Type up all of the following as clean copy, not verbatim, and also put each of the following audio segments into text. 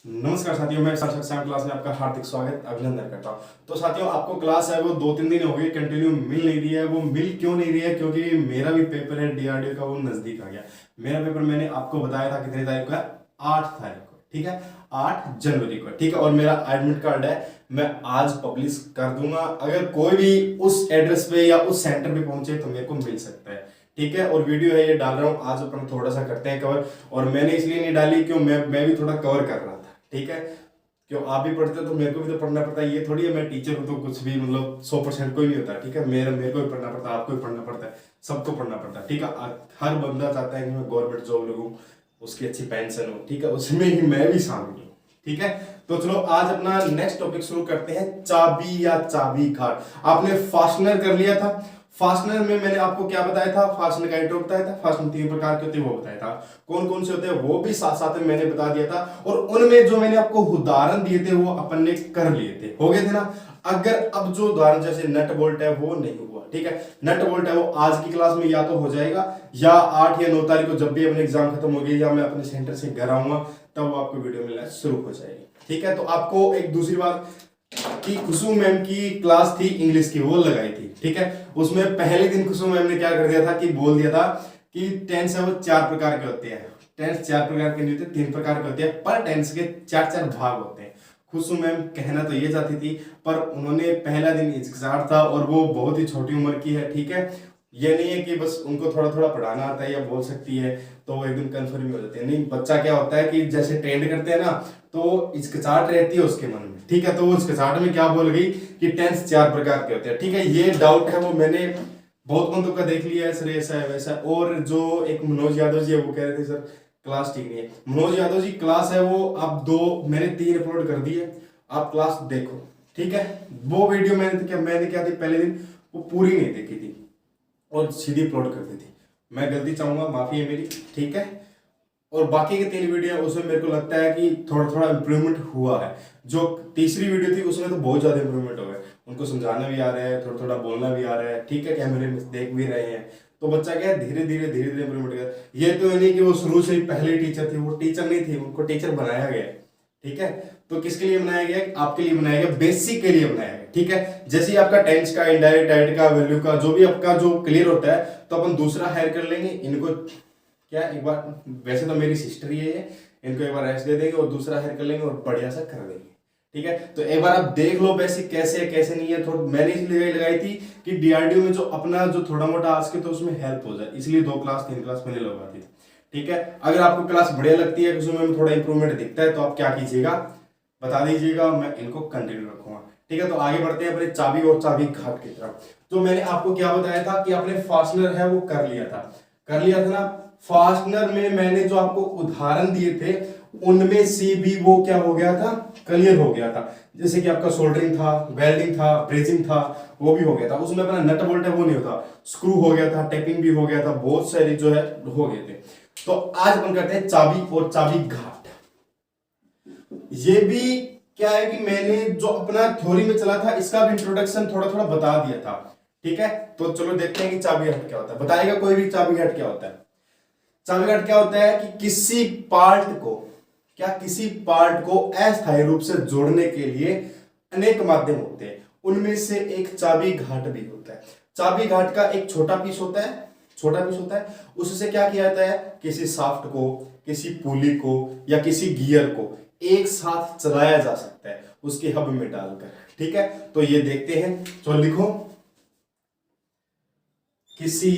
नमस्कार साथियों, मैं साक्षात सैम क्लास में आपका हार्दिक स्वागत अभिनंदन करता हूं। तो साथियों, आपको क्लास है वो 2-3 दिन हो गए कंटिन्यू मिल नहीं रही है। वो मिल क्यों नहीं रही है? क्योंकि मेरा भी पेपर है डीआरडीओ का, वो नजदीक आ गया। मेरा पेपर मैंने आपको बताया था कितनी तारीख को है? 8 तारीख को, ठीक है, 8 जनवरी को, ठीक है। और मेरा एडमिट कार्ड है, मैं आज पब्लिश कर दूंगा। अगर कोई भी उस एड्रेस पे या उस सेंटर पे पहुंचे तो मेरे को मिल सकता है, ठीक है। और वीडियो है ये डाल रहा हूँ आज, अपन थोड़ा सा करते हैं कवर। और मैंने इसलिए नहीं डाली क्यों, मैं भी थोड़ा कवर कर रहा था, ठीक है। क्यों आप भी पढ़ते हो तो मेरे को भी तो पढ़ना पड़ता है। ये थोड़ी है मैं टीचर हूँ तो कुछ भी मतलब 100% कोई नहीं होता, ठीक है। मेरे को भी पढ़ना पड़ता है, आपको भी पढ़ना पड़ता है, सबको पढ़ना पड़ता है, ठीक है। हर बंदा चाहता है कि मैं गवर्नमेंट जॉब लगूँ, उसकी अच्छी पेंशन हो, ठीक है। उसमें ही मैं भी शामिल हूँ, ठीक है। तो चलो आज अपना नेक्स्ट टॉपिक शुरू करते हैं, चाबी या चाबी घाट। आपने फास्टनर कर लिया था। फास्टनर में मैंने आपको क्या बताया था? फास्टनर का इंट्रो बताया था, फास्टनर 3 प्रकार के होते हैं वो बताया था, कौन कौन से होते हैं वो भी साथ साथ में मैंने बता दिया था। और उनमें जो मैंने आपको उदाहरण दिए थे वो अपन ने कर लिए थे, हो गए थे ना। अगर अब जो उदाहरण जैसे नट बोल्ट है वो नहीं हुआ, ठीक है। नट बोल्ट है वो आज की क्लास में या तो हो जाएगा या 8 या 9 तारीख को जब भी अपने एग्जाम खत्म हो गई या मैं अपने सेंटर से घर आऊंगा तब वो आपको वीडियो मिलना शुरू हो जाएगी, ठीक है। तो आपको एक दूसरी बात कि खुशबू मैम की क्लास थी इंग्लिश की, वो लगाई थी, ठीक है। उसमें पहले दिन खुशबू मैम ने क्या कर दिया था कि बोल दिया था कि टेंस है वो 4 प्रकार के होते हैं। टेंस 4 प्रकार के नहीं होते, 3 प्रकार के होते हैं, पर टेंस के 4-4 भाग होते हैं। खुशबू मैम कहना तो ये चाहती थी, पर उन्होंने पहला दिन हिचकिचाहट था और वो बहुत ही छोटी उम्र की है, ठीक है। ये नहीं है कि बस उनको थोड़ा थोड़ा पढ़ाना आता है या बोल सकती है तो वो एकदम कन्फर्म हो जाते हैं। नहीं, बच्चा क्या होता है कि जैसे ट्रेंड करते हैं ना तो हिचकिचाहट रहती है उसके मन में, ठीक है। तो वो हिचकिचाहट में क्या बोल गई कि टेंस 4 प्रकार के होते हैं, ठीक है। ये डाउट है वो मैंने बहुत बंदों का देख लिया है सर, ऐसा है वैसा। और जो एक मनोज यादव जी है वो कह रहे थे सर क्लास ठीक नहीं है। मनोज यादव जी क्लास है वो आप मैंने 3 अपलोड कर दी है, आप क्लास देखो, ठीक है। वो वीडियो मैंने क्या थी पहले दिन वो पूरी नहीं देखी थी और सीधी अपलोड कर दी थी। मैं गलती चाहूंगा, माफी है मेरी, ठीक है। और बाकी के 3 वीडियो उसमें मेरे को लगता है कि थोड़ा थोड़ा इंप्रूवमेंट हुआ है। जो तीसरी वीडियो थी उसमें तो बहुत ज्यादा इंप्रूवमेंट हो गया, उनको समझाना भी आ रहा है, थोड़ा थोड़ा बोलना भी आ रहा है, ठीक है। कैमरे में देख भी रहे हैं तो बच्चा क्या है धीरे धीरे इंप्रूवमेंट कर। ये तो नहीं कि वो शुरू से ही पहले टीचर थी, वो टीचर नहीं थी, उनको टीचर बनाया गया, ठीक है। तो किसके लिए बनाया गया? आपके लिए बनाया गया, बेसिक के लिए बनाया गया, ठीक है। जैसे ही आपका टेंस का, इनडायरेक्ट डायरेक्ट का, वैल्यू का जो भी आपका जो क्लियर होता है तो अपन दूसरा हायर कर लेंगे। इनको क्या एक बार, वैसे तो मेरी सिस्टर ही है, इनको एक बार रेस्ट दे देंगे और दूसरा हेयर कर लेंगे और बढ़िया सा कर देंगे, ठीक है। तो एक बार आप देख लो बेसिक कैसे है कैसे नहीं है। थोड़ा मैंने इसलिए लगाई थी कि डीआरडीओ में जो अपना जो थोड़ा मोटा आज के तो उसमें हेल्प हो जाए, इसलिए 2 क्लास 3 क्लास मैंने लगवा दी, ठीक है। अगर आपको क्लास बढ़िया लगती है, उसमें थोड़ा इंप्रूवमेंट दिखता है तो आप क्या कीजिएगा बता दीजिएगा, मैं इनको कंटिन्यू रखूंगा, ठीक है। तो आगे बढ़ते हैं अपने चाबी और चाबी घाट की तरफ। तो मैंने आपको क्या बताया था कि आपने फास्टनर है वो कर लिया था ना। फास्टनर में मैंने जो आपको उदाहरण दिए थे उनमें से भी वो क्या हो गया था, क्लियर हो गया था। जैसे कि आपका सोल्डरिंग था, वेल्डिंग था, ब्रेजिंग था, वो भी हो गया था। उसमें अपना नट बोल्ट है वो नहीं होता, स्क्रू हो गया था, टेपिंग भी हो गया था, बहुत सारी जो है हो गए थे। तो आज अपन करते हैं चाबी और चाबी घाट। ये भी क्या है कि मैंने जो अपना थ्योरी में चला था इसका भी इंट्रोडक्शन थोड़ा थोड़ा बता दिया था, ठीक है। तो चलो देखते हैं कि चाबी घाट क्या होता है। बताएगा कोई भी चाबी घाट क्या होता है? चाबी घाट क्या होता है कि किसी पार्ट को अस्थायी रूप से जोड़ने के लिए अनेक माध्यम होते हैं, उनमें से एक चाबी घाट भी होता है। चाबी घाट का एक छोटा पीस होता है, उससे क्या किया जाता है, किसी शाफ्ट को, किसी पुली को या किसी गियर को एक साथ चलाया जा सकता है उसके हब में डालकर, ठीक है। तो ये देखते हैं, तो लिखो किसी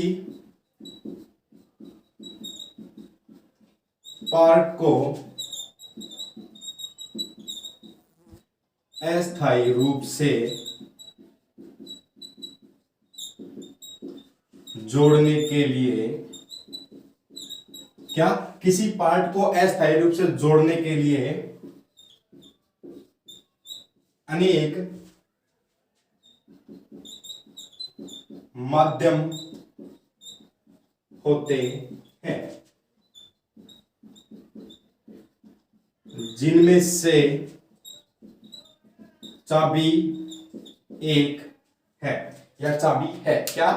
पार्ट को अस्थायी रूप से जोड़ने के लिए क्या, किसी पार्ट को अस्थायी रूप से जोड़ने के लिए अनेक माध्यम होते हैं जिनमें से चाबी एक है या चाबी है। क्या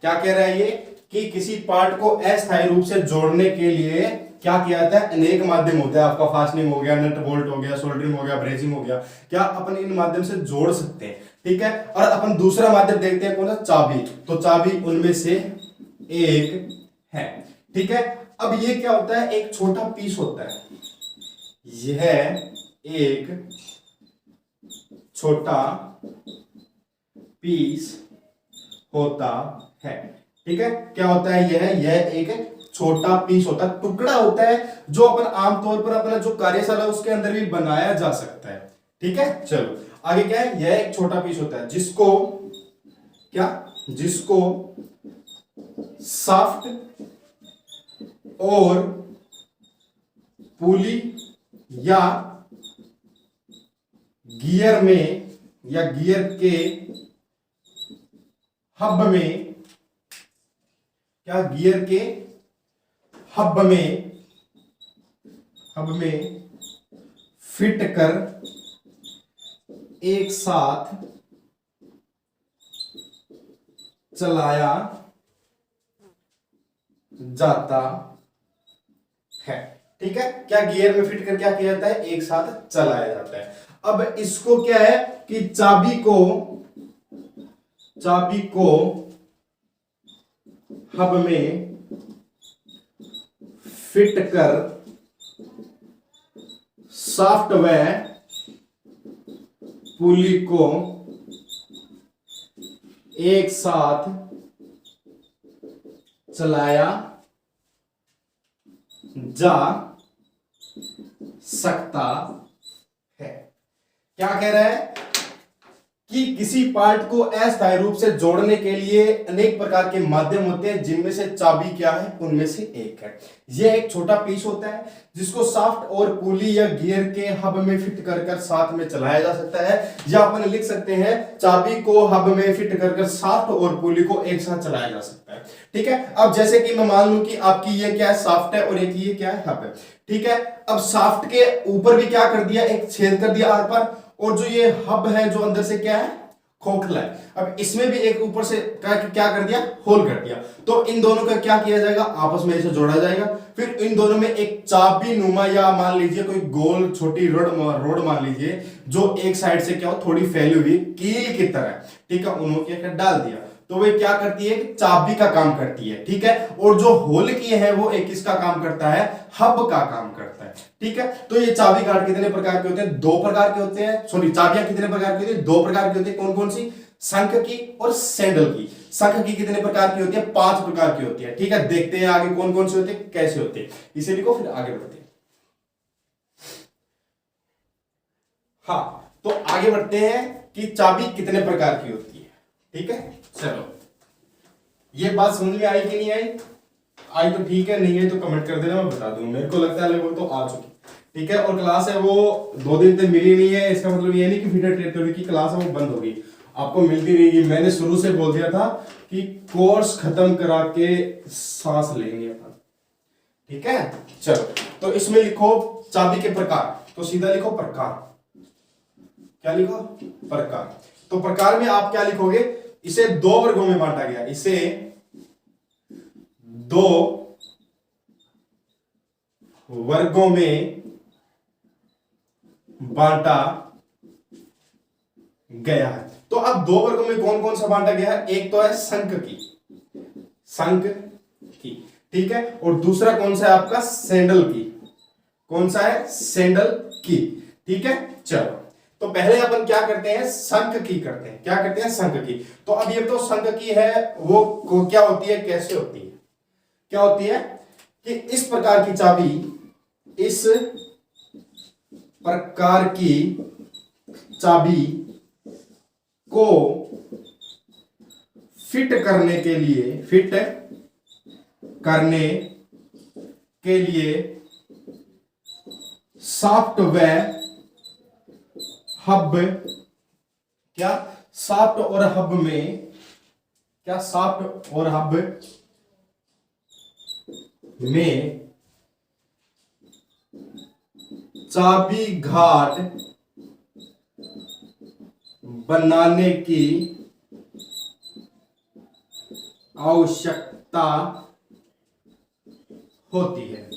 क्या कह रहा है ये कि किसी पार्ट को अस्थायी रूप से जोड़ने के लिए क्या किया जाता है, अनेक माध्यम होता है। आपका फास्टनिंग हो गया, नट बोल्ट हो गया, सोल्डरिंग हो गया, ब्रेजिंग हो गया, क्या अपन इन माध्यम से जोड़ सकते हैं। ठीक है, और अपन दूसरा माध्यम देखते हैं कौन सा, चाबी। तो चाबी उनमें से एक है। ठीक है, अब ये क्या होता है, एक छोटा पीस होता है, यह एक छोटा पीस होता है। ठीक है, क्या होता है, यह एक छोटा पीस होता है, टुकड़ा होता है, जो अपन आमतौर पर अपना जो कार्यशाला उसके अंदर भी बनाया जा सकता है। ठीक है, चलो आगे क्या है, यह एक छोटा पीस होता है जिसको शाफ्ट और पुली या गियर में या गियर के हब में, क्या गियर के हब में फिट कर एक साथ चलाया जाता है। ठीक है, क्या गियर में फिट कर क्या किया जाता है, एक साथ चलाया जाता है। अब इसको क्या है कि चाबी को हब में फिट कर शाफ्ट व पुली को एक साथ चलाया जा सकता है। क्या कह रहा है कि किसी पार्ट को अस्थायी रूप से जोड़ने के लिए अनेक प्रकार के माध्यम होते हैं, जिनमें से चाबी क्या है, उनमें से एक है। यह एक छोटा पीस होता है जिसको शाफ्ट और पुली या गियर के हब में फिट कर साथ में चलाया जा सकता है, या अपन लिख सकते हैं चाबी को हब में फिट कर शाफ्ट और पुली को एक साथ चलाया जा सकता है। ठीक है, अब जैसे कि मैं मान लूं कि आपकी ये क्या है, शाफ्ट है, और एक ये क्या है, हब है। ठीक है, अब शाफ्ट के ऊपर भी क्या कर दिया, एक छेद कर दिया आर पर, और जो ये हब है जो अंदर से क्या है, खोखला है, अब इसमें भी एक ऊपर से क्या कर दिया, होल कर दिया। तो इन दोनों का क्या किया जाएगा, आपस में इसे जोड़ा जाएगा। फिर इन दोनों में एक चाबी नुमा या मान लीजिए कोई गोल छोटी रोड मान लीजिए, जो एक साइड से क्या हो, थोड़ी फैली हुई कील की तरह। ठीक है, उन्होंने डाल दिया, तो वे क्या करती है, चाबी का काम करती है। ठीक है, और जो होल किए हैं वो एक किसका काम करता है, हब का काम करता है। ठीक है, तो ये चाबी गार्ड कितने प्रकार के होते हैं, दो प्रकार के होते हैं। सॉरी, चाबियां कितने प्रकार की होती है, दो प्रकार की होती है। कौन कौन सी, शंख की और सैंडल की। शंख की कितने प्रकार की होती है, 5 प्रकार की होती है। ठीक है, देखते हैं आगे कौन कौन से होते हैं, कैसे होते हैं, इसे लिखो फिर आगे बढ़ते हैं। हाँ, तो आगे बढ़ते हैं कि चाबी कितने प्रकार की होती है। ठीक है, चलो ये बात समझ में आई कि नहीं आई, आई तो ठीक है, नहीं है तो कमेंट कर देना, मैं बता दूं। मेरे को लगता है लगभग तो आ चुकी। ठीक है, और क्लास है वो 2 दिन तक मिली नहीं है, इसका मतलब ये नहीं कि फीडर टेरिटरी की क्लास है वो बंद होगी, आपको मिलती रहेगी। मैंने शुरू से बोल दिया था कि कोर्स खत्म करा के सांस लेंगे अपन। ठीक है, चलो तो इसमें लिखो चाबी के प्रकार, तो सीधा लिखो प्रकार। क्या लिखो, प्रकार। तो प्रकार में आप क्या लिखोगे, इसे 2 वर्गों में बांटा गया, इसे 2 वर्गों में बांटा गया है। तो अब 2 वर्गों में कौन कौन सा बांटा गया है, एक तो है शंख की, ठीक है, और दूसरा कौन सा है आपका, सैंडल की। कौन सा है, सैंडल की। ठीक है, चलो तो पहले अपन क्या करते हैं, शंख की करते हैं। क्या करते हैं, शंख की। तो अब ये तो शंख की है, वो क्या होती है, कैसे होती है, क्या होती है कि इस प्रकार की चाबी, इस प्रकार की चाबी को फिट करने के लिए शाफ्ट व हब, क्या शाफ्ट और हब में, क्या शाफ्ट और हब में चाबी घाट बनाने की आवश्यकता आवश्यकता होती है।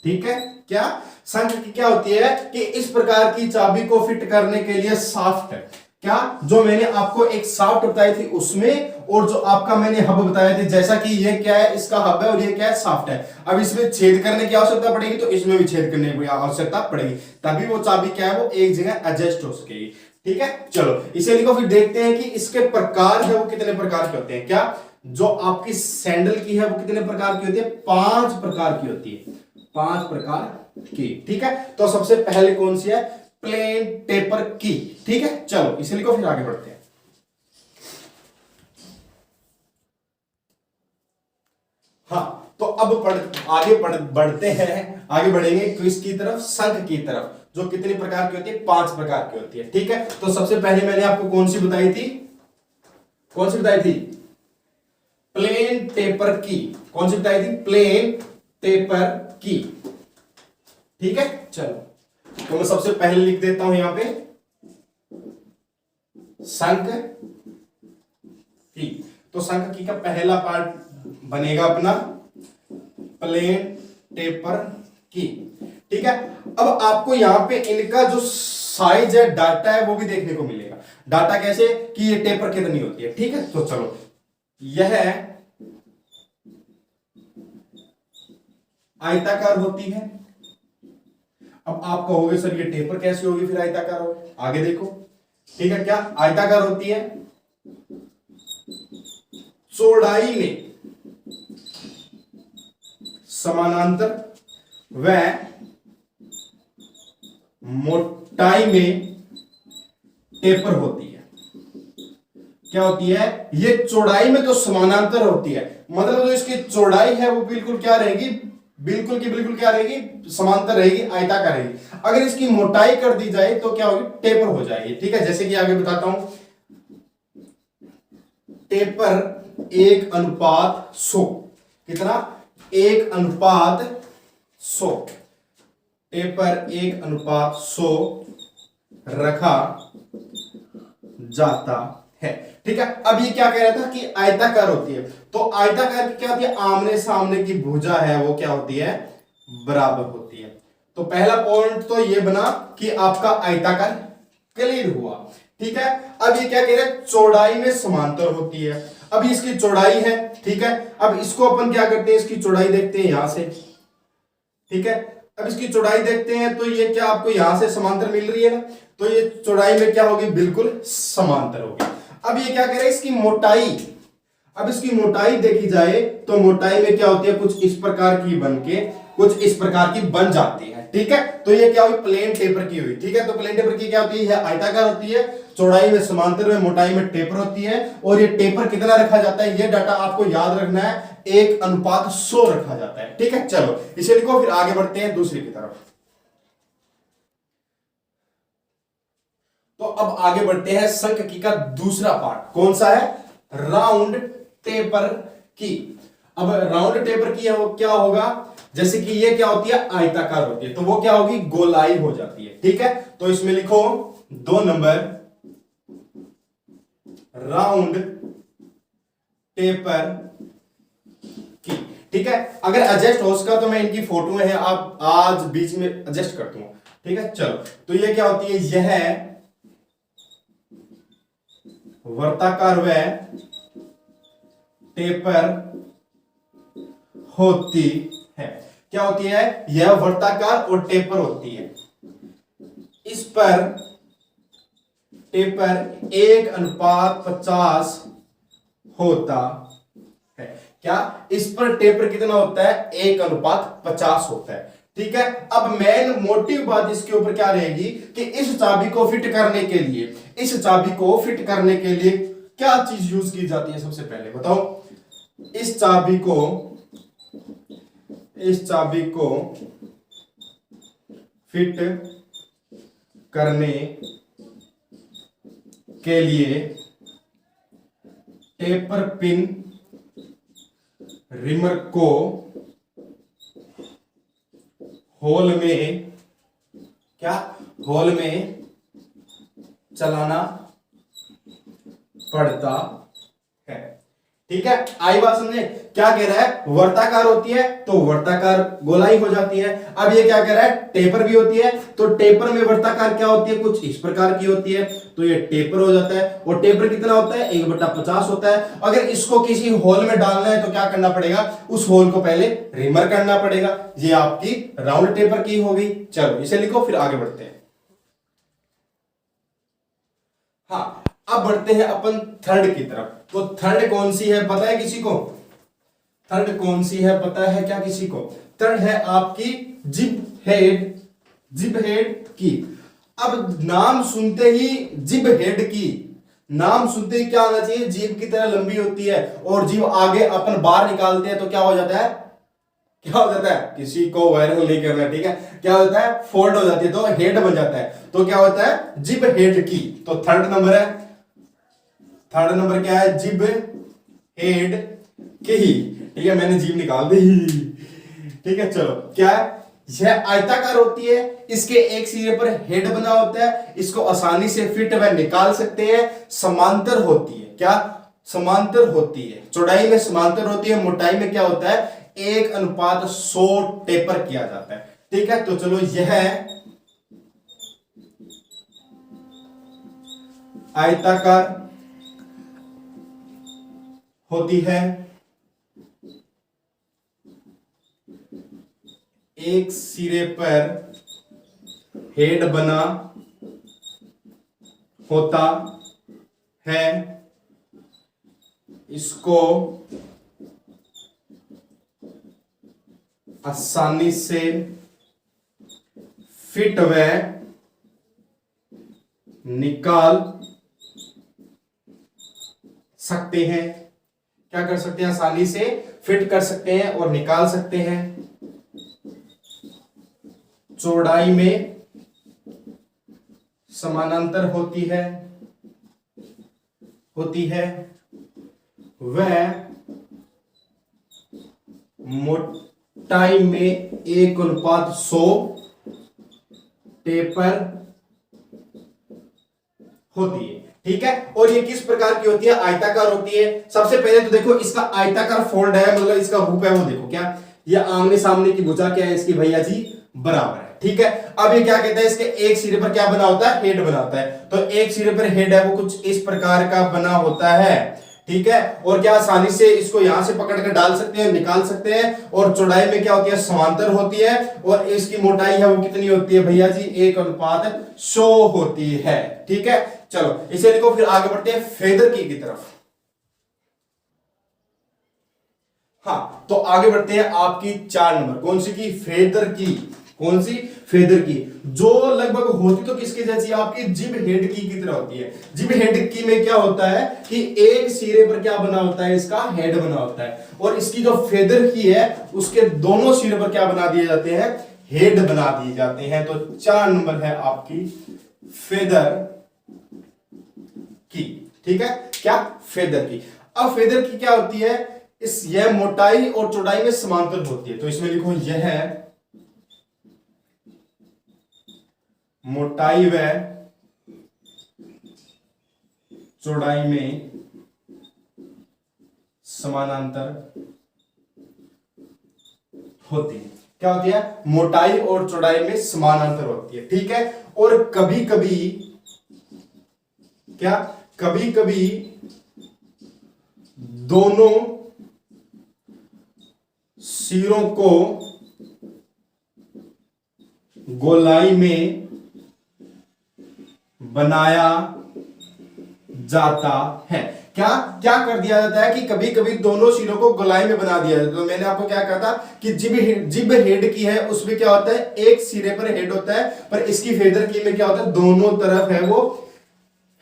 ठीक है, क्या संख्या की क्या होती है कि इस प्रकार की चाबी को फिट करने के लिए शाफ्ट है। क्या जो मैंने आपको एक शाफ्ट बताई थी उसमें, और जो आपका मैंने हब बताया थी, जैसा कि ये क्या है, इसका हब है और ये क्या है, शाफ्ट है। अब इसमें छेद करने की आवश्यकता पड़ेगी तो इसमें भी छेद करने की आवश्यकता पड़ेगी, तभी वो चाबी क्या है, वो एक जगह एडजस्ट हो सकेगी। ठीक है, चलो इसे लिखो, फिर देखते हैं कि इसके प्रकार है वो कितने प्रकार के होते हैं। क्या जो आपकी सैंडल की है वो कितने प्रकार की होती है, 5 प्रकार की होती है, 5 प्रकार की। ठीक है, तो सबसे पहले कौन सी है, प्लेन टेपर की। ठीक है, चलो इसे लिखो, फिर आगे बढ़ते हैं। हाँ, तो अब बढ़ते हैं, आगे बढ़ेंगे क्विज की तरफ, संख्या की तरफ, जो कितनी प्रकार की होती है, 5 प्रकार की होती है। ठीक है, तो सबसे पहले मैंने आपको कौन सी बताई थी, कौन सी बताई थी, प्लेन टेपर की। कौन सी बताई थी, प्लेन टेपर की। ठीक है, चलो तो मैं सबसे पहले लिख देता हूं यहां पे संक की। तो संक की का पहला पार्ट बनेगा अपना प्लेन टेपर की। ठीक है, अब आपको यहां पे इनका जो साइज है, डाटा है, वो भी देखने को मिलेगा। डाटा कैसे कि ये टेपर कितनी होती है। ठीक है, तो चलो यह आयताकार होती है। अब आप कहोगे सर ये टेपर कैसे होगी फिर आयताकार होगी, आगे देखो। ठीक है, क्या आयताकार होती है, चौड़ाई में समानांतर व मोटाई में टेपर होती है। क्या होती है, ये चौड़ाई में तो समानांतर होती है, मतलब जो इसकी चौड़ाई है वो बिल्कुल क्या रहेगी, बिल्कुल की बिल्कुल क्या रहेगी, समांतर रहेगी, आयताकार रहेगी। अगर इसकी मोटाई कर दी जाए तो क्या होगी, टेपर हो जाएगी। ठीक है, जैसे कि आगे बताता हूं, टेपर 1:100। कितना, 1:100। टेपर 1:100 रखा जाता है। ठीक है, अब ये क्या कह रहा था कि आयताकार होती है, तो आयताकार की क्या होती है, आमने सामने की भुजा है वो क्या होती है, बराबर होती है। तो पहला पॉइंट तो ये बना कि आपका आयताकार क्लियर हुआ। ठीक है, अब ये क्या कह रहे हैं, चौड़ाई में समांतर होती है। अब इसकी चौड़ाई है, ठीक है, अब इसको अपन क्या करते हैं, इसकी चौड़ाई देखते हैं यहां से। ठीक है, अब इसकी चौड़ाई देखते हैं तो ये क्या आपको यहां से समांतर मिल रही है ना, तो ये चौड़ाई में क्या होगी, बिल्कुल समांतर होगी। अब ये क्या कह रहे हैं, इसकी मोटाई, अब इसकी मोटाई देखी जाए तो मोटाई में क्या होती है, कुछ इस प्रकार की बन के कुछ इस प्रकार की बन जाती है। ठीक है, तो ये क्या हुई, प्लेन टेपर की हुई। ठीक है, तो प्लेन टेपर की क्या होती है, आयताकार होती है, चौड़ाई में समांतर में, मोटाई में टेपर होती है। और ये टेपर कितना रखा जाता है, ये डाटा आपको याद रखना है, 1:100 रखा जाता है। ठीक है, चलो इसे लिखो, फिर आगे बढ़ते हैं दूसरी की तरफ। तो अब आगे बढ़ते हैं सांख्यिकी का दूसरा पार्ट, कौन सा है, राउंड टेपर की। अब राउंड टेपर की है वो क्या होगा, जैसे कि ये क्या होती है, आयताकार होती है, तो वो क्या होगी, गोलाई हो जाती है। ठीक है, तो इसमें लिखो 2 नंबर, राउंड टेपर की। ठीक है, अगर एडजस्ट हो सका तो मैं इनकी फोटो है, आप आज बीच में एडजस्ट कर दूंगा। ठीक है, चलो तो ये क्या होती है, यह वर्ताकार व टेपर होती है। क्या होती है, यह वर्ताकार और टेपर होती है। इस पर टेपर 1:50 होता है। क्या, इस पर टेपर कितना होता है, 1:50 होता है। ठीक है, अब मेन मोटिव बात इसके ऊपर क्या रहेगी कि इस चाबी को फिट करने के लिए, इस चाबी को फिट करने के लिए क्या चीज यूज की जाती है, सबसे पहले बताओ। इस चाबी को फिट करने के लिए टेपर पिन रिमर को होल में, क्या, होल में चलाना पड़ता है। ठीक है, आई बात समझे? क्या कह रहा है, वर्ताकार होती है तो वर्ताकार गोलाई हो जाती है। अब ये क्या कह रहा है, टेपर भी होती है, तो टेपर में वर्ताकार क्या होती है, कुछ इस प्रकार की होती है, तो ये टेपर हो जाता है। और टेपर कितना होता है, 1/50 होता है। अगर इसको किसी होल में डालना है तो क्या करना पड़ेगा, उस होल को पहले रिमर करना पड़ेगा। ये आपकी राउंड टेपर की होगी। चलो इसे लिखो, फिर आगे बढ़ते हैं। हाँ, अब बढ़ते हैं अपन थर्ड की तरफ। तो थर्ड कौन सी है पता है किसी को, थर्ड कौन सी है पता है क्या किसी को? थर्ड है आपकी जिब हेड, जिब हेड की। अब नाम सुनते ही जिब हेड की, नाम सुनते ही क्या होना चाहिए, जीभ की तरह लंबी होती है, और जीभ आगे अपन बाहर निकालते हैं तो क्या हो जाता है, क्या हो जाता है, किसी को वायरल नहीं करना, ठीक है, क्या होता है, फोल्ड हो जाती है, तो हेड बन जाता है। तो क्या होता है, जिब हेड की। तो थर्ड नंबर है, थर्ड नंबर क्या है, जिब हेड की। ठीक है, मैंने जीभ निकाल दी। ठीक है, चलो क्या है, यह आयताकार होती है, इसके एक सिरे पर हेड बना होता है, इसको आसानी से फिट व निकाल सकते हैं। समांतर होती है, क्या समांतर होती है, चौड़ाई में समांतर होती है, मोटाई में क्या होता है, 1:100 टेपर किया जाता है। ठीक है, तो चलो यह आयताकार होती है, एक सिरे पर हेड बना होता है, इसको आसानी से फिट व निकाल सकते हैं। क्या कर सकते हैं, आसानी से फिट कर सकते हैं और निकाल सकते हैं। चौड़ाई में समानांतर होती है, वह मोटाई में 1:100 टेपर होती है। ठीक है, और ये किस प्रकार की होती है, आयताकार होती है। सबसे पहले तो देखो इसका आयताकार फोल्ड है, मतलब इसका रूप है वो देखो, क्या ये आमने सामने की भुजा क्या है इसकी भैया जी, बराबर है। ठीक है, अब ये क्या कहता है, इसके एक सिरे पर क्या बना होता है, हेड बना होता है। तो एक सिरे पर हेड है वो कुछ इस प्रकार का बना होता है। ठीक है, और क्या आसानी से इसको यहां से पकड़ कर डाल सकते हैं, निकाल सकते हैं। और चौड़ाई में क्या होती है, समांतर होती है, और इसकी मोटाई है वो कितनी होती है भैया जी, 1:100 होती है। ठीक है, चलो इसे लिखो, फिर आगे बढ़ते हैं फेदर की तरफ। हाँ, तो आगे बढ़ते हैं आपकी 4 नंबर, कौन सी की, फेदर की। कौन सी, फेदर की, जो लगभग होती तो किसके जैसी, आपकी जिब हेड की तरह होती है। जिब हेड की में क्या होता है कि एक सिरे पर क्या बना होता है, इसका हेड बना होता है, और इसकी जो फेदर की है उसके दोनों सिरे पर क्या बना दिए जाते हैं, हेड बना दिए जाते हैं। तो 4 नंबर है आपकी फेदर की। ठीक है, क्या, फेदर की। अब फेदर की क्या होती है, यह मोटाई और चौड़ाई में समांतर होती है। तो इसमें लिखो, यह है मोटाई व चौड़ाई में समानांतर होती है। क्या होती है, मोटाई और चौड़ाई में समानांतर होती है। ठीक है, और कभी कभी क्या, कभी कभी दोनों सिरों को गोलाई में बनाया जाता है। क्या क्या कर दिया जाता है कि कभी कभी दोनों सिरों को गोलाई में बना दिया जाता है। तो मैंने आपको क्या कहा था कि जिब हेड की है उसमें क्या होता है, एक सिरे पर हेड होता है, पर इसकी फेदर की में क्या होता है, दोनों तरफ है वो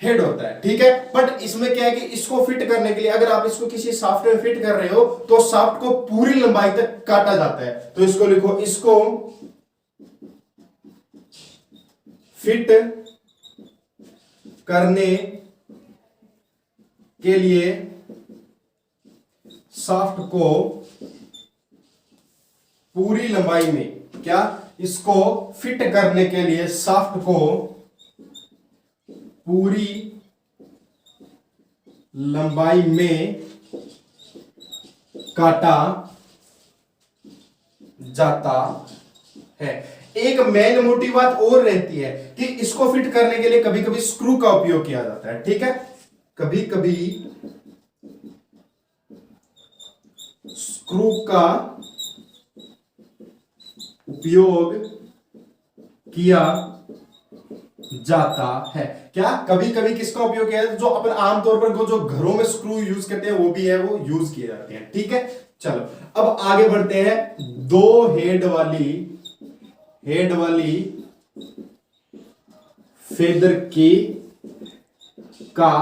हेड होता है। ठीक है, बट इसमें क्या है कि इसको फिट करने के लिए अगर आप इसको किसी शाफ्ट में फिट कर रहे हो तो शाफ्ट को पूरी लंबाई तक काटा जाता है। तो इसको लिखो, इसको फिट करने के लिए शाफ्ट को पूरी लंबाई में, क्या, इसको फिट करने के लिए शाफ्ट को पूरी लंबाई में काटा जाता है। एक मेन मोटी बात और रहती है कि इसको फिट करने के लिए कभी कभी स्क्रू का उपयोग किया जाता है, ठीक है, कभी कभी स्क्रू का उपयोग किया जाता है। क्या कभी कभी किसका उपयोग किया जाता है? जो अपन आमतौर पर जो घरों में स्क्रू यूज करते हैं वो भी है, वो यूज किए जाते हैं, ठीक है। चलो अब आगे बढ़ते हैं। दो हेड वाली फेदर की का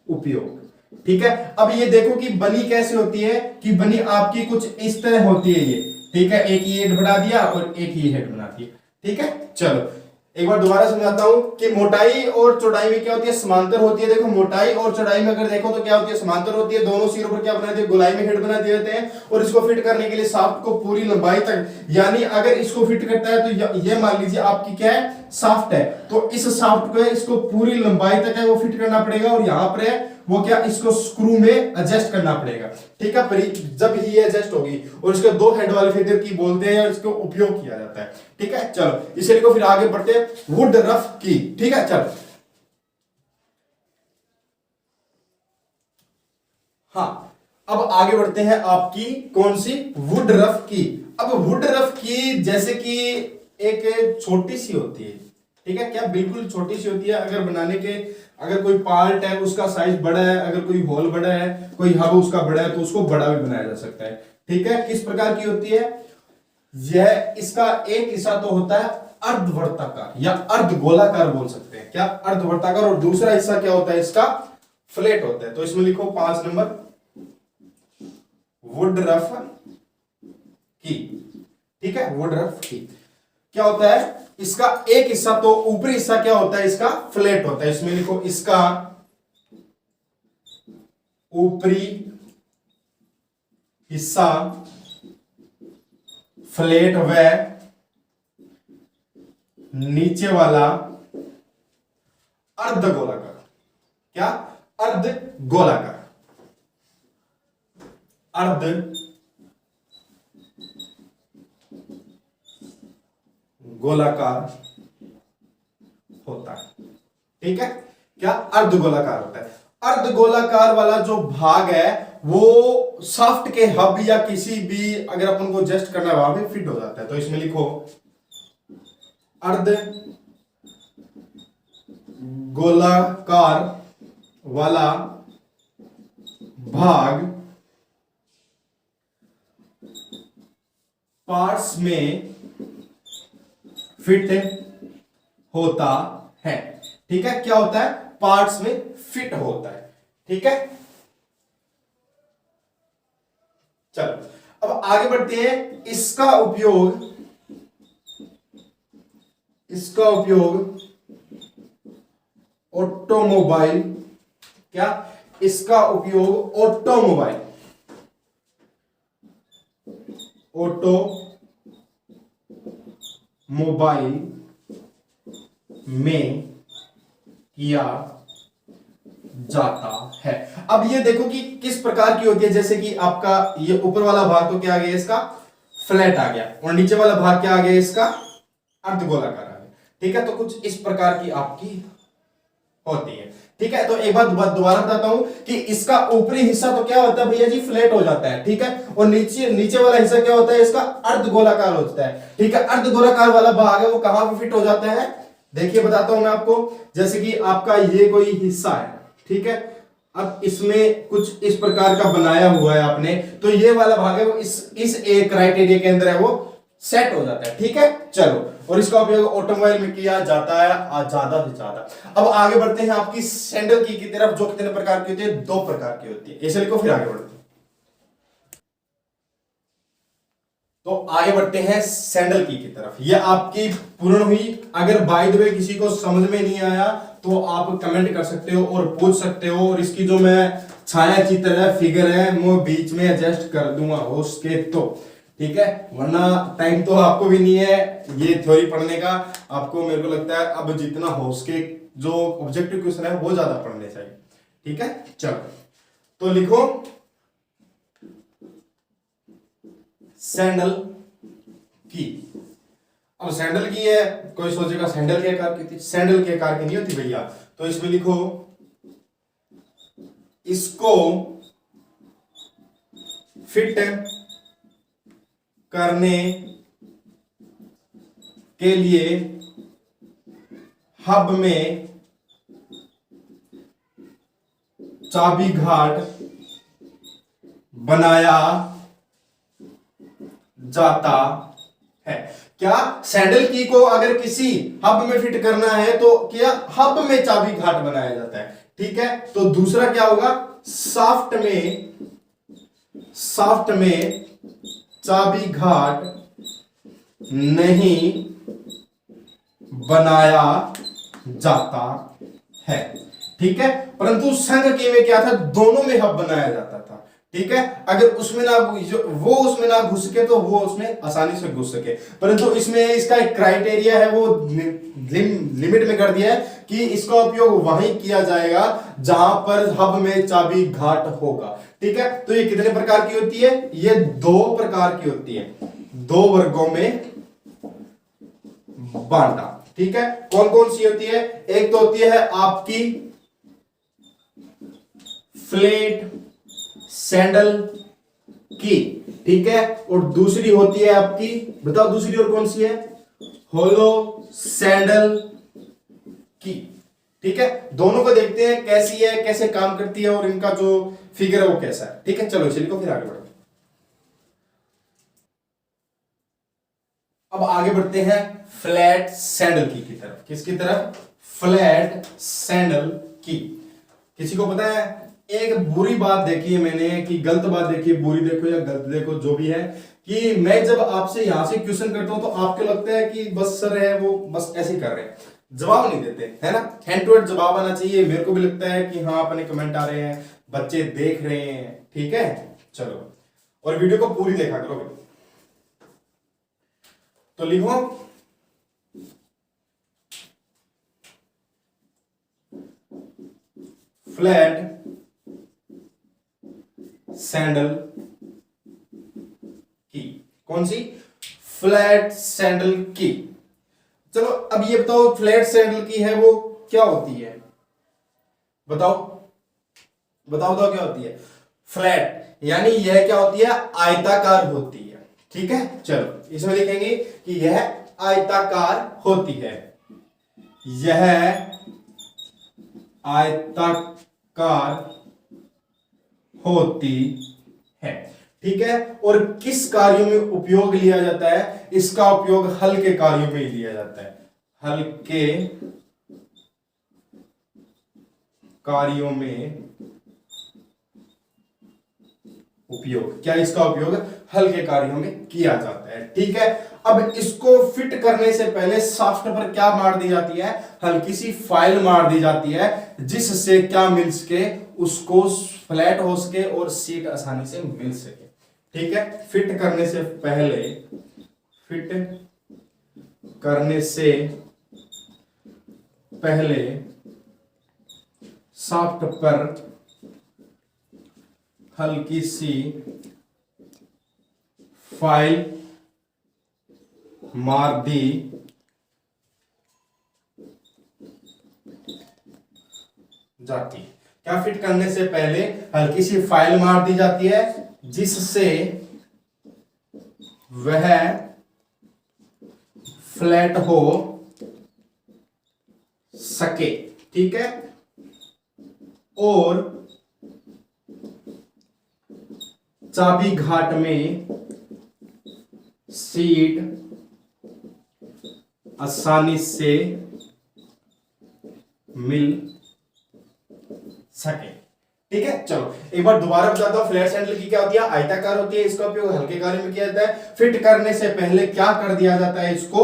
उपयोग, ठीक है। अब ये देखो कि बनी कैसे होती है, कि बनी आपकी कुछ इस तरह होती है ये, ठीक है। एक ही हेड बना दिया और एक ही हेड बना दिया, ठीक है। चलो एक बार दोबारा समझाता हूं कि मोटाई और चौड़ाई में क्या होती है, समांतर होती है। देखो मोटाई और चौड़ाई में अगर देखो तो क्या होती है, समांतर होती है। दोनों सिरों पर क्या बना दिया, गोलाई में हेड बना दिए जाते हैं। और इसको फिट करने के लिए शाफ्ट को पूरी लंबाई तक, यानी अगर इसको फिट करता है तो ये मान लीजिए आपकी क्या है, शाफ्ट है, तो इस शाफ्ट को इसको पूरी लंबाई तक है वो फिट करना पड़ेगा। और यहां पर है वो क्या, इसको स्क्रू में एडजस्ट करना पड़ेगा, ठीक है। पर जब ही एडजस्ट होगी और इसके दो हेड वाले फेदर की बोलते हैं, इसको उपयोग किया जाता है, ठीक है। चलो इसे लिखो, फिर आगे बढ़ते हैं। वुड रफ की, ठीक है। चलो हाँ, अब आगे बढ़ते हैं आपकी कौन सी, वुड रफ की। अब वुड रफ की जैसे कि एक छोटी सी होती है, ठीक है, क्या बिल्कुल छोटी सी होती है। अगर बनाने के, अगर कोई पार्ट है उसका साइज बड़ा है, अगर कोई होल बड़ा है, कोई हब उसका बड़ा है, तो उसको बड़ा भी बनाया जा सकता है, ठीक है। किस प्रकार की होती है यह, इसका एक हिस्सा तो होता है अर्धवर्ताकार या अर्धगोलाकार बोल सकते हैं, क्या, अर्धवर्ताकार। और दूसरा हिस्सा क्या होता है इसका, फ्लैट होता है। तो इसमें लिखो 5 नंबर, वुड रफ की, ठीक है। वुड रफ की क्या होता है, इसका एक हिस्सा तो, ऊपरी हिस्सा क्या होता है इसका, फ्लैट होता है। इसमें लिखो इसका ऊपरी हिस्सा फ्लैट व नीचे वाला अर्धगोलाकार, क्या, अर्धगोलाकार, अर्ध गोलाकार होता है, ठीक है। क्या, अर्धगोलाकार होता है। अर्धगोलाकार वाला जो भाग है वो शाफ्ट के हब या किसी भी, अगर अपन को एडजस्ट करना है वहां पे फिट हो जाता है। तो इसमें लिखो अर्ध गोलाकार वाला भाग पार्ट्स में फिट होता है, ठीक है। क्या होता है, पार्ट्स में फिट होता है, ठीक है। चलो अब आगे बढ़ते हैं। इसका उपयोग ऑटोमोबाइल, क्या, इसका उपयोग ऑटोमोबाइल में किया जाता है। अब ये देखो कि किस प्रकार की होती है, जैसे कि आपका ये ऊपर वाला भाग तो क्या आ गया इसका, फ्लैट आ गया, और नीचे वाला भाग क्या आ गया इसका, अर्धगोलाकार आ गया, ठीक है। तो कुछ इस प्रकार की आपकी होती है, ठीक है। तो एक बार दोबारा बताता हूं कि इसका ऊपरी हिस्सा तो क्या होता है भैया जी, फ्लैट हो जाता है, ठीक है। और नीचे वाला हिस्सा क्या होता है इसका, अर्धगोलाकार होता है, ठीक है। अर्धगोलाकार वाला भाग है वो कहां पर फिट हो जाता है, देखिए बताता हूं मैं आपको। जैसे कि आपका ये कोई हिस्सा है, ठीक है। अब इसमें कुछ इस प्रकार का बनाया हुआ है आपने, तो ये वाला भाग है वो इस एक क्राइटेरिया के अंदर है वो सेट हो जाता है, ठीक है। चलो, और इसका उपयोग ऑटोमोबाइल में किया जाता है ज्यादा से ज्यादा। अब आगे बढ़ते हैं आपकी सैंडल की तरफ, जो कितने प्रकार की होती है, 2 प्रकार की होती है। ऐसे लिखो, फिर आगे बढ़ते हैं। तो आगे बढ़ते हैं सैंडल की तरफ। ये आपकी पूर्ण हुई। अगर बाय द वे किसी को समझ में नहीं आया तो आप कमेंट कर सकते हो और पूछ सकते हो, और इसकी जो मैं छाया चित्र है, फिगर है, वो बीच में एडजस्ट कर दूंगा हो सके तो, ठीक है। वरना टाइम तो आपको भी नहीं है ये थ्योरी पढ़ने का। आपको, मेरे को लगता है अब जितना हो सके जो ऑब्जेक्टिव क्वेश्चन है वो ज्यादा पढ़ने चाहिए, ठीक है। चलो तो लिखो सैंडल की। अब सैंडल की है, कोई सोचेगा सैंडल के आकार की थी, सैंडल के आकार की नहीं होती भैया। तो इसमें लिखो इसको फिट करने के लिए हब में चाबी घाट बनाया जाता है। क्या सैंडल की को अगर किसी हब में फिट करना है तो क्या हब में चाबी घाट बनाया जाता है। ठीक है, तो दूसरा क्या होगा, साफ्ट में चाबी घाट नहीं बनाया जाता है। ठीक है, परंतु संघ के में क्या था, दोनों में हब बनाया जाता था। ठीक है, अगर उसमें ना वो उसमें ना घुस सके तो वो उसमें आसानी से घुस सके, परंतु इसमें इसका एक क्राइटेरिया है, वो लिमिट में कर दिया है कि इसका उपयोग वहीं किया जाएगा जहां पर हब में चाबी घाट होगा। ठीक है, तो ये कितने प्रकार की होती है, ये 2 प्रकार की होती है, 2 वर्गों में बांटा। ठीक है, कौन कौन सी होती है, एक तो होती है आपकी फ्लैट सैंडल की। ठीक है, और दूसरी होती है आपकी, बताओ दूसरी और कौन सी है, होलो सैंडल की। ठीक है, दोनों को देखते हैं कैसी है, कैसे काम करती है और इनका जो फिगर है वो कैसा है। ठीक है, चलो इसी को फिर आगे बढ़ते हैं। अब आगे बढ़ते हैं फ्लैट सैंडल की तरफ। किसकी तरफ, फ्लैट सैंडल की। किसी को पता है, एक बुरी बात देखी है मैंने, कि गलत बात देखी है, बुरी देखो या गलत देखो जो भी है, कि मैं जब आपसे यहां से क्वेश्चन करता हूं तो आपको लगता है कि बस सर है वो बस ऐसे कर रहे हैं, जवाब नहीं देते है ना। हैंड टू हैंड जवाब आना चाहिए। मेरे को भी लगता है कि हाँ अपने कमेंट आ रहे हैं, बच्चे देख रहे हैं। ठीक है, चलो, और वीडियो को पूरी देखा करो। तो लिखो फ्लैट सैंडल की। कौन सी, फ्लैट सैंडल की। चलो अब ये बताओ फ्लैट सैंडल की है वो क्या होती है, बताओ बताओ बताओ क्या होती है। फ्लैट यानी यह क्या होती है, आयताकार होती है। ठीक है, चलो इसमें लिखेंगे कि यह आयताकार होती है, यह आयताकार होती है। ठीक है, और किस कार्यों में उपयोग लिया जाता है, इसका उपयोग हल के कार्यों में लिया जाता है, हल के कार्यों में उपयोग, क्या इसका उपयोग हल के कार्यों में किया जाता है। ठीक है, अब इसको फिट करने से पहले सॉफ्ट पर क्या मार दी जाती है, हल्की सी फाइल मार दी जाती है, जिससे क्या मिल सके, उसको फ्लैट हो सके और सीट आसानी से मिल सके। ठीक है, फिट करने से पहले सॉफ्ट पर हल्की सी फाइल मार दी जाती है। क्या फिट करने से पहले हल्की सी फाइल मार दी जाती है, जिससे वह फ्लैट हो सके। ठीक है, और चाबी घाट में सीट आसानी से मिल सके। ठीक है, चलो एक बार दोबारा बताता हूं, फ्लैट सैंडल की क्या होती है, आयताकार होती है, इसका उपयोग हल्के कार्य में किया जाता है। फिट करने से पहले क्या कर दिया जाता है, इसको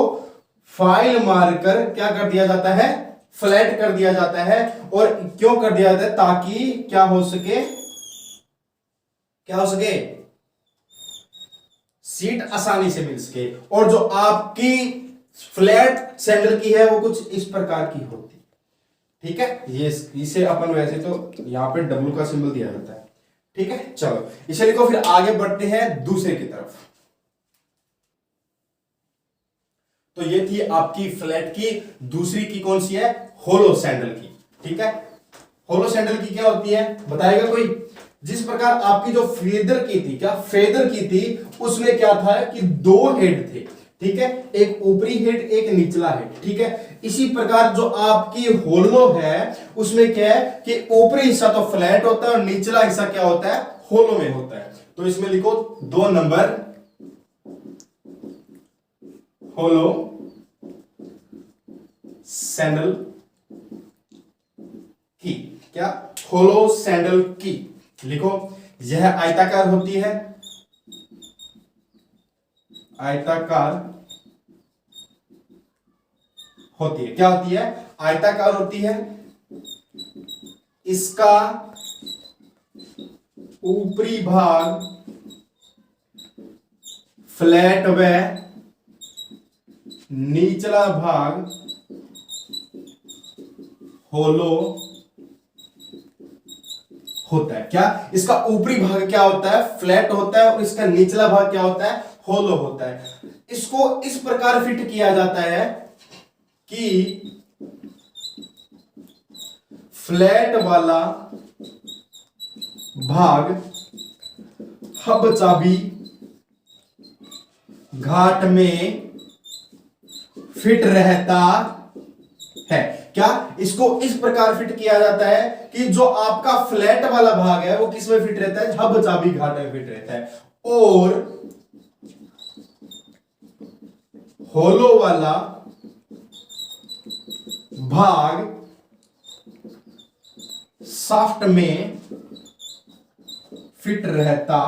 फाइल मारकर क्या कर दिया जाता है, फ्लैट कर दिया जाता है। और क्यों कर दिया जाता है, ताकि क्या हो सके, क्या हो सके, सीट आसानी से मिल सके। और जो आपकी फ्लैट सैंडल की है वो कुछ इस प्रकार की होती है। ठीक है, ये इसे अपन वैसे तो यहां पे डब्ल्यू का सिंबल दिया जाता है। ठीक है, चलो इसे लिखो, फिर आगे बढ़ते हैं दूसरे की तरफ। तो ये थी आपकी फ्लैट की। दूसरी की कौन सी है? होलो सैंडल की। ठीक है, होलो सैंडल की क्या होती है बताएगा कोई? जिस प्रकार आपकी जो फेदर की थी, क्या फेदर की थी, उसमें क्या था कि दो हेड थे। ठीक है, एक ऊपरी हेड एक निचला हेड। ठीक है, इसी प्रकार जो आपकी होलो है उसमें क्या है कि ऊपरी हिस्सा तो फ्लैट होता है और निचला हिस्सा क्या होता है? होलो में होता है। तो इसमें लिखो 2 नंबर होलो सैंडल की। क्या? होलो सैंडल की लिखो। यह आयताकार होती है, आयताकार होती है। क्या होती है? आयताकार होती है। इसका ऊपरी भाग फ्लैट व निचला भाग होलो होता है। क्या? इसका ऊपरी भाग क्या होता है? फ्लैट होता है और इसका निचला भाग क्या होता है? होलो होता है। इसको इस प्रकार फिट किया जाता है कि फ्लैट वाला भाग हब चाबी घाट में फिट रहता है। क्या? इसको इस प्रकार फिट किया जाता है कि जो आपका फ्लैट वाला भाग है वो किस में फिट रहता है? हब चाबी घाट में फिट रहता है, और होलो वाला भाग शाफ्ट में फिट रहता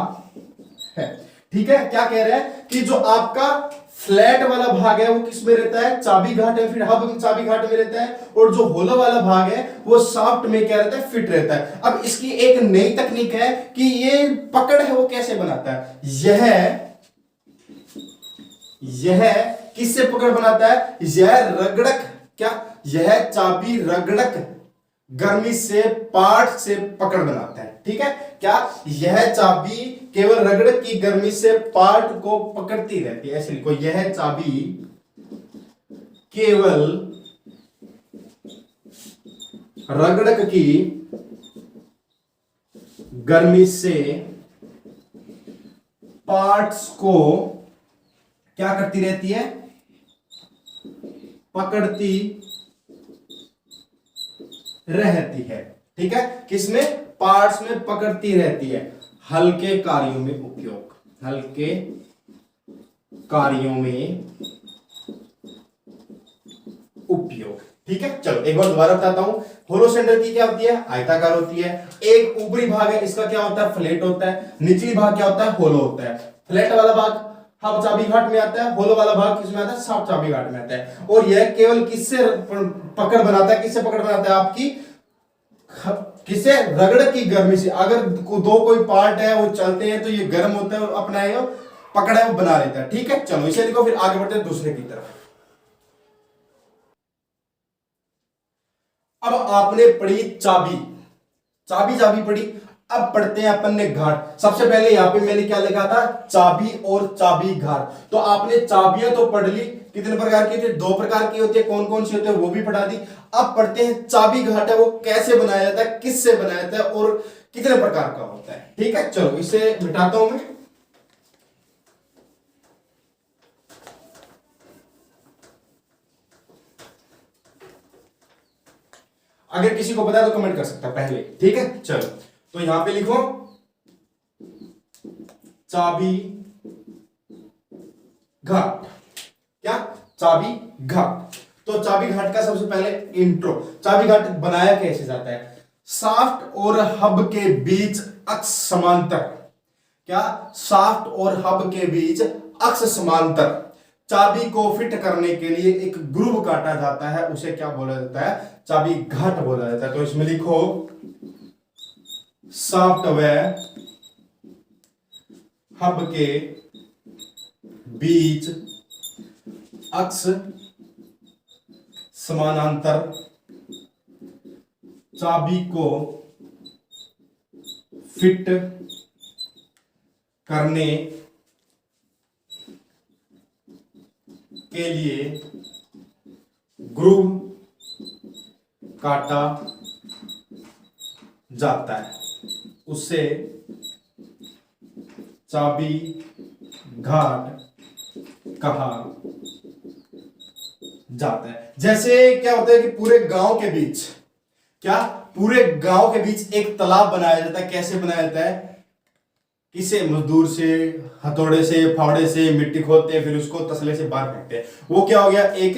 है। ठीक है, क्या कह रहे हैं कि जो आपका फ्लैट वाला भाग है वो किस में रहता है? चाबी घाट में, फिर हब चाबी घाट में रहता है, और जो होलो वाला भाग है वो शाफ्ट में क्या रहता है? फिट रहता है। अब इसकी एक नई तकनीक है कि ये पकड़ है वो कैसे बनाता है। यह किससे पकड़ बनाता है? यह रगड़क, क्या? यह चाबी रगड़क गर्मी से पार्ट से पकड़ बनाता है। ठीक है, क्या? यह चाबी केवल रगड़क की गर्मी से पार्ट को पकड़ती रहती है। ऐसे लिखो, यह चाबी केवल रगड़क की गर्मी से पार्ट्स को क्या करती रहती है? पकड़ती रहती है। ठीक है, किसमें? पार्ट्स में पकड़ती रहती है। हल्के कार्यों में उपयोग, हल्के कार्यों में उपयोग। ठीक है, चलो एक बार दोबारा बताता हूं। होलो सैंडल की क्या होती है? आयताकार होती है। एक ऊपरी भाग है, इसका क्या होता है? फ्लैट होता है। निचली भाग क्या होता है? होलो होता है। फ्लैट वाला भाग हब चाबी घाट में आता है, होलो वाला भाग किसमें आता है? शाफ्ट चाबी घाट में आता है। और यह केवल किससे पकड़ बनाता है? किससे पकड़ बनाता है? आपकी किसे? रगड़ की गर्मी से। अगर दो कोई पार्ट है वो चलते हैं तो ये गर्म होता है और अपना ये पकड़ है वो बना लेता है। ठीक है, चलो इसे लिखो, फिर आगे बढ़ते हैं दूसरे की तरफ। अब आपने पढ़ी चाबी, चाबी चाबी पढ़ी। अब पढ़ते हैं अपन ने घाट। सबसे पहले यहां पे मैंने क्या लिखा था? चाबी और चाबी घाट। तो आपने चाबियां तो पढ़ ली, कितने प्रकार की होती है? 2 प्रकार की होती है। कौन कौन सी होती है वो भी पढ़ा दी। अब पढ़ते हैं चाबी घाट है वो कैसे बनाया जाता है, किससे बनाया जाता है और कितने प्रकार का होता है। ठीक है, चलो इसे मिटाता हूं मैं। अगर किसी को पता है तो कमेंट कर सकता है पहले। ठीक है, चलो तो यहां पे लिखो चाबी घाट। क्या? चाबी घाट। तो चाबी घाट का सबसे पहले इंट्रो। चाबी घाट बनाया कैसे जाता है? शाफ्ट और हब के बीच अक्ष समांतर। क्या? शाफ्ट और हब के बीच अक्ष समांतर चाबी को फिट करने के लिए एक ग्रूव काटा जाता है, उसे क्या बोला जाता है? चाबी घाट बोला जाता है। तो इसमें लिखो शाफ्ट व हब के बीच अक्ष समानांतर चाबी को फिट करने के लिए ग्रूव काटा जाता है, उसे चाबी घाट कहा जाता है। जैसे क्या होता है कि पूरे गांव के बीच, क्या पूरे गांव के बीच एक तालाब बनाया जाता है। कैसे बनाया जाता है? किसे? मजदूर से, हथौड़े से, फावड़े से मिट्टी खोदते हैं, फिर उसको तसले से बाहर फेंकते हैं। वो क्या हो गया? एक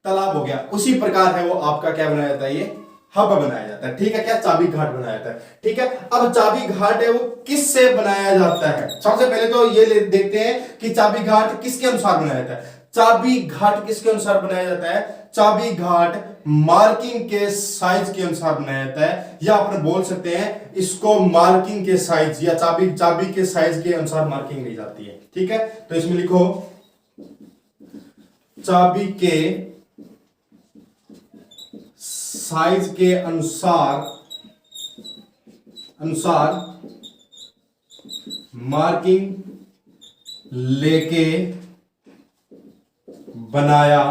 तालाब हो गया। उसी प्रकार है वो आपका क्या बनाया जाता है? ये हब बनाया जाता है। ठीक है, क्या? चाबी घाट बनाया जाता है। ठीक है, अब चाबी घाट है वो किससे बनाया जाता है? सबसे पहले तो ये देखते हैं कि चाबी घाट किसके अनुसार बनाया जाता है। चाबी घाट किसके अनुसार बनाया जाता है? चाबी घाट मार्किंग के साइज के अनुसार बनाया जाता है, या अपन बोल सकते हैं इसको मार्किंग के साइज, या चाबी के साइज के अनुसार मार्किंग ली जाती है। ठीक है, तो इसमें लिखो चाबी के साइज के अनुसार मार्किंग लेके बनाया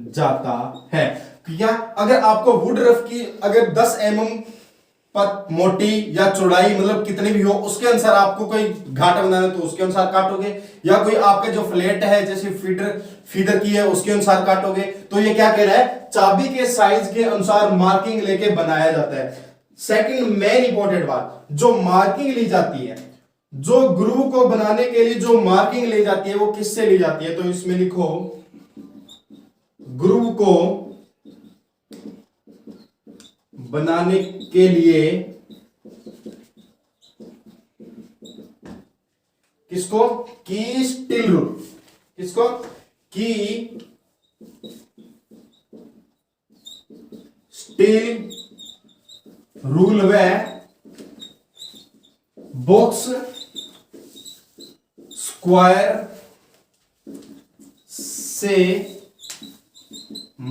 जाता है। या अगर आपको वुड रफ की अगर 10 mm पर मोटी या चौड़ाई मतलब कितनी भी हो, उसके अनुसार आपको कोई घाट बनाना है तो उसके अनुसार काटोगे, या कोई आपके जो फ्लेट है जैसे फीडर की है उसके अनुसार काटोगे। तो ये क्या कह रहा है? चाबी के साइज के अनुसार मार्किंग लेके बनाया जाता है। सेकंड मेन इंपॉर्टेंट बात, जो मार्किंग ली जाती है, जो ग्रूव को बनाने के लिए जो मार्किंग ली जाती है वो किससे ली जाती है? तो इसमें लिखो ग्रूव को बनाने के लिए किसको? की स्टील रूल। किसको? की स्टील रूल व बॉक्स स्क्वायर से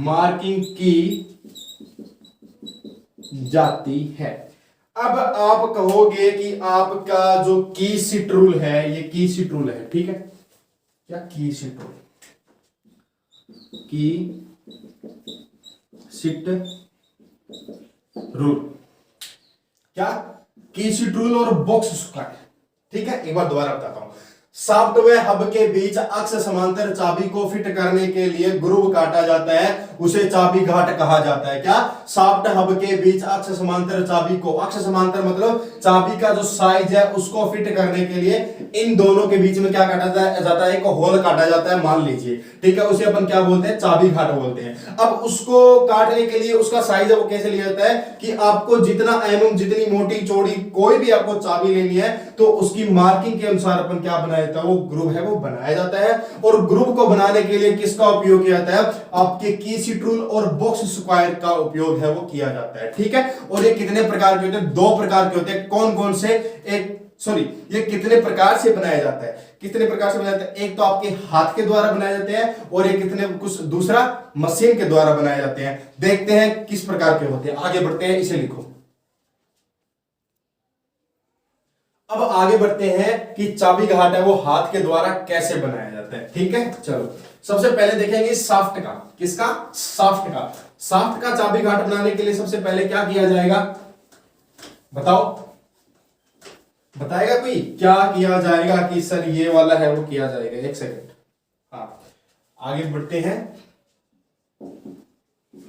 मार्किंग की जाती है। अब आप कहोगे कि आपका जो की सीट रूल है, ये की सीट रूल है। ठीक है, क्या? की सीट रूल, की सीट रूल, क्या? की सीट रूल और बॉक्स स्क्वायर। ठीक है, एक बार दोबारा बताता हूं। सॉफ्टवेयर हब के बीच अक्ष समांतर चाबी को फिट करने के लिए ग्रूव काटा जाता है, उसे चाबी घाट कहा जाता है। क्या? सॉफ्ट हब के बीच अक्ष समांतर चाबी को, अक्ष समांतर मतलब चाबी का जो साइज है उसको फिट करने के लिए इन दोनों के बीच में क्या काटा जाता है? एक होल काटा जाता है, मान लीजिए। ठीक है, उसे अपन क्या बोलते हैं? चाबी घाट बोलते हैं। अब उसको काटने के लिए उसका साइज है वो कैसे लिया जाता है कि आपको जितना mm, जितनी मोटी चौड़ी कोई भी आपको चाबी लेनी है तो उसकी मार्किंग के अनुसार अपन क्या बनाया जाता है? वो ग्रुप है वो बनाया जाता है। और ग्रुप को बनाने के लिए किसका उपयोग किया जाता है? आपके की सीट रूल और बॉक्स स्क्वायर का उपयोग है वो किया जाता है। ठीक है, और ये कितने प्रकार के होते हैं? 2 प्रकार के होते हैं। कौन कौन से? ये कितने प्रकार से बनाया जाता है? कितने प्रकार से बनाया जाता है? एक तो आपके हाथ के द्वारा बनाए जाते हैं, और ये कितने कुछ दूसरा मशीन के द्वारा बनाए जाते हैं। देखते हैं किस प्रकार के होते हैं, आगे बढ़ते हैं, इसे लिखो। अब आगे बढ़ते हैं कि चाबी घाट है वो हाथ के द्वारा कैसे बनाया जाता है। ठीक है, चलो सबसे पहले देखेंगे सॉफ्ट का। किसका? सॉफ्ट का। सॉफ्ट का चाबी घाट बनाने के लिए सबसे पहले क्या किया जाएगा? बताओ, बताएगा कोई? क्या किया जाएगा कि सर ये वाला है वो किया जाएगा? एक सेकंड, हाँ आगे बढ़ते हैं।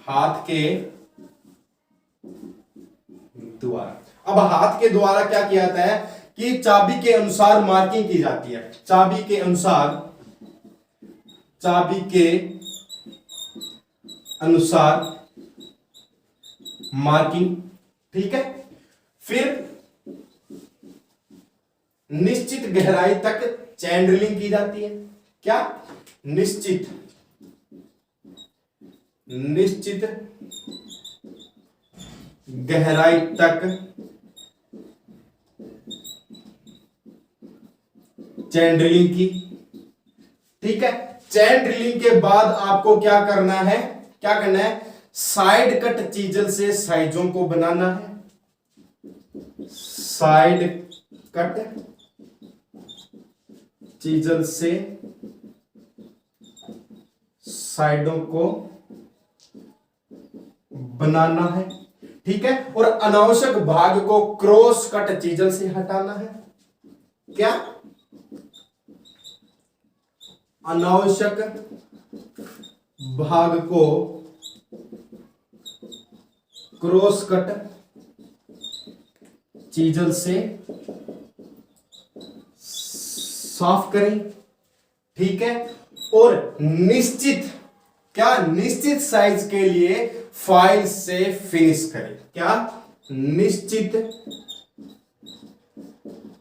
हाथ के द्वारा, अब हाथ के द्वारा क्या किया जाता है कि चाबी के अनुसार मार्किंग की जाती है। चाबी के अनुसार मार्किंग। ठीक है, फिर निश्चित गहराई तक चैन ड्रिलिंग की जाती है। क्या? निश्चित गहराई तक चैन ड्रिलिंग की। ठीक है, चैन ड्रिलिंग के बाद आपको क्या करना है? साइड कट चीजल से साइजों को बनाना है। साइड कट चीजल से साइडों को बनाना है, ठीक है, और अनावश्यक भाग को क्रॉस कट चीजल से हटाना है। क्या? अनावश्यक भाग को क्रॉस कट चीजल से साफ करें, ठीक है, और निश्चित साइज के लिए फाइल से फिनिश करें। क्या? निश्चित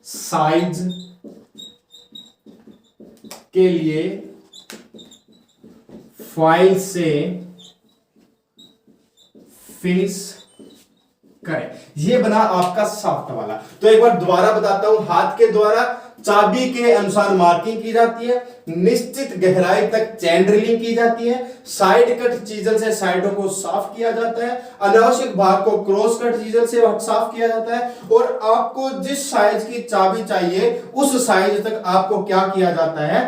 साइज के लिए फाइल से फिनिश करें। ये बना आपका सॉफ्ट वाला। तो एक बार दोबारा बताता हूं, हाथ के द्वारा चाबी के अनुसार मार्किंग की जाती है, निश्चित गहराई तक चैन ड्रिलिंग की जाती है, साइड कट चीजल से साइडों को साफ किया जाता है, अनावश्यक भाग को क्रॉस कट चीजल से साफ किया जाता है, और आपको जिस साइज की चाबी चाहिए उस साइज तक आपको क्या किया जाता है,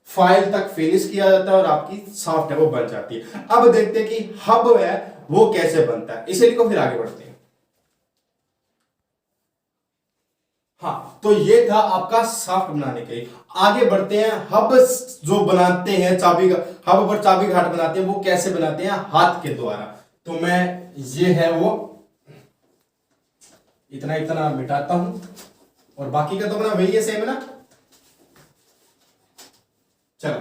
फाइल तक फिनिश किया जाता है और आपकी सॉफ्ट है वो बन जाती है। अब देखते हैं कि हब है वो कैसे बनता है, इसे लिखो फिर आगे बढ़ते हैं। हाँ, तो ये था आपका सॉफ्ट बनाने के लिए। आगे बढ़ते हैं, हब जो बनाते हैं चाबी का, हब पर चाबी घाट बनाते हैं वो कैसे बनाते हैं, हाथ के द्वारा। तो मैं ये है वो इतना इतना मिटाता हूं और बाकी का तो अपना वही है, सेम है ना। चलो,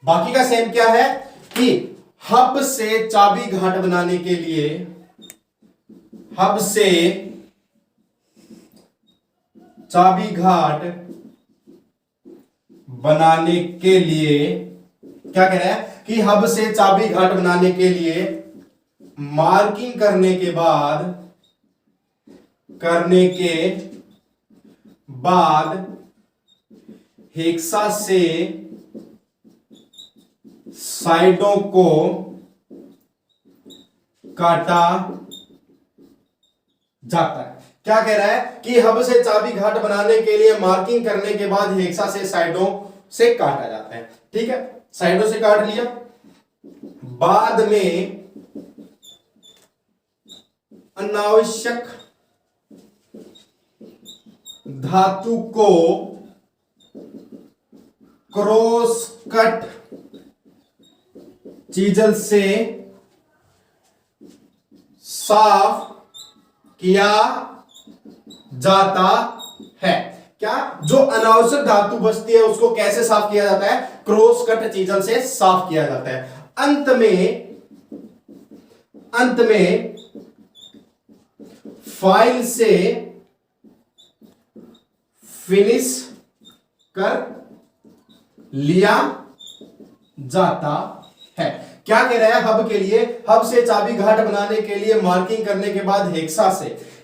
बाकी का सेम क्या है कि हब से चाबी घाट बनाने के लिए, हब से चाबी घाट बनाने के लिए क्या कह रहा है कि हब से चाबी घाट बनाने के लिए मार्किंग करने के बाद हेक्सा से साइडों को काटा जाता है। क्या कह रहा है कि हब से चाबी घाट बनाने के लिए मार्किंग करने के बाद हेक्सा से साइडों से काटा जाता है, ठीक है, साइडों से काट लिया, बाद में अनावश्यक धातु को क्रॉस कट चीजल से साफ किया जाता है। क्या? जो अनावश्यक धातु बचती है उसको कैसे साफ किया जाता है, क्रॉस कट चीजल से साफ किया जाता है। अंत में फाइल से फिनिश कर लिया जाता है। क्या कह रहा है हब के लिए, हब से चाबी घाट बनाने के लिए मार्किंग करने के बाद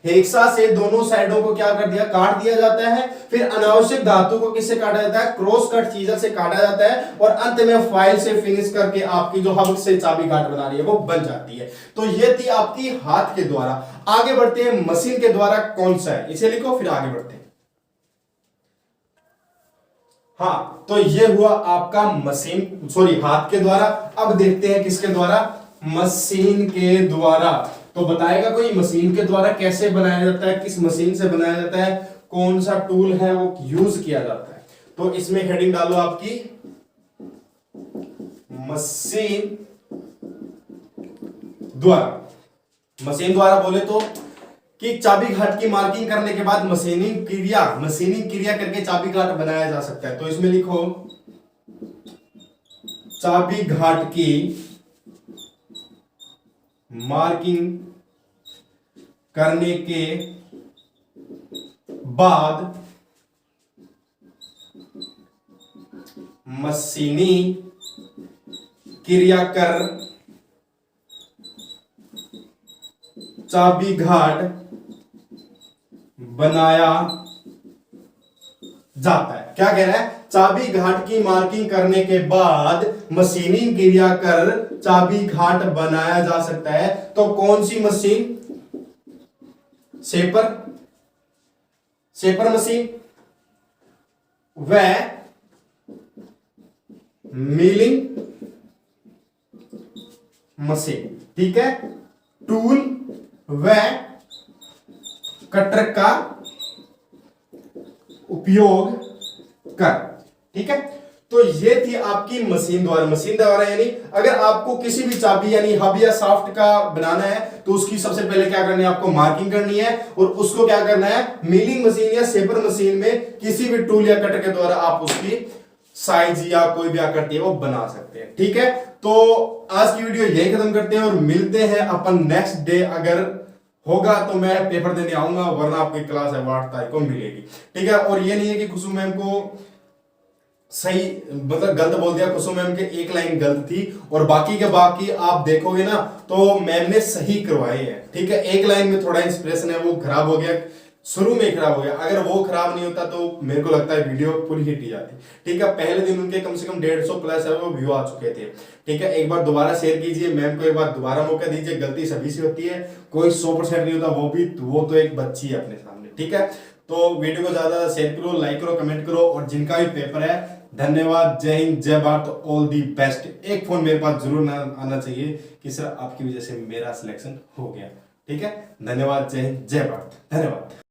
हेक्सा से दोनों साइडों को क्या कर दिया, काट दिया जाता है। फिर अनावश्यक धातु को किससे काटा जाता है, क्रॉस कट चीजल से काटा जाता है, और अंत में फाइल से फिनिश करके आपकी जो हब से चाबी घाट बना रही है वो बन जाती है। तो ये थी आपकी हाथ के द्वारा। आगे बढ़ते हैं, मशीन के द्वारा कौन सा है, इसे लिखो फिर आगे बढ़ते हैं। हाँ, तो ये हुआ आपका मशीन, सॉरी हाथ के द्वारा। अब देखते हैं किसके द्वारा, मशीन के द्वारा। तो बताएगा कोई मशीन के द्वारा कैसे बनाया जाता है, किस मशीन से बनाया जाता है, कौन सा टूल है वो यूज किया जाता है। तो इसमें हेडिंग डालो आपकी मशीन द्वारा। मशीन द्वारा बोले तो कि चाबी घाट की मार्किंग करने के बाद मशीनिंग क्रिया करके चाबी घाट बनाया जा सकता है। तो इसमें लिखो चाबी घाट की मार्किंग करने के बाद मशीनी क्रिया कर चाबी घाट बनाया जाता है। क्या कह रहा है, चाबी घाट की मार्किंग करने के बाद मशीनिंग क्रिया कर चाबी घाट बनाया जा सकता है। तो कौन सी मशीन, शेपर मशीन व मिलिंग मशीन, ठीक है, टूल व कटर का उपयोग कर, ठीक है। तो ये थी आपकी मशीन द्वारा यानी अगर आपको किसी भी चाबी यानी हब या शाफ्ट का बनाना है तो उसकी सबसे पहले क्या करनी है, आपको मार्किंग करनी है और उसको क्या करना है, मिलिंग मशीन या शेपर मशीन में किसी भी टूल या कटर के द्वारा आप उसकी साइज या कोई भी आकृति है वो बना सकते हैं, ठीक है। तो आज की वीडियो यही खत्म करते हैं और मिलते हैं अपन नेक्स्ट डे, अगर होगा तो मैं पेपर देने आऊंगा, वरना आपकी क्लास है 8 तारीख को मिलेगी, ठीक है। और ये नहीं है कि खुशबू मैम को सही मतलब गलत बोल दिया, खुशबू मैम के एक लाइन गलत थी और बाकी के बाकी आप देखोगे ना तो मैम ने सही करवाए हैं, ठीक है। एक लाइन में थोड़ा इंस्पिरेशन है वो खराब हो गया, शुरू में खराब हो गया, अगर वो खराब नहीं होता तो मेरे को लगता है वीडियो पूरी हिट ही जाती, ठीक है। पहले दिन उनके कम से कम 150 प्लस है वो व्यू आ चुके थे, ठीक है। एक बार दोबारा शेयर कीजिए, मैम को एक बार दोबारा मौका दीजिए, गलती सभी से होती है, कोई 100% नहीं होता, वो तो एक बच्ची है अपने सामने, ठीक है। तो वीडियो को ज्यादा शेयर करो, लाइक करो, कमेंट करो और जिनका भी पेपर है धन्यवाद, जय हिंद, जय भारत, ऑल दी बेस्ट। एक फोन मेरे पास जरूर आना चाहिए कि सर आपकी वजह से मेरा सिलेक्शन हो गया, ठीक है। धन्यवाद, जय हिंद, जय भारत, धन्यवाद।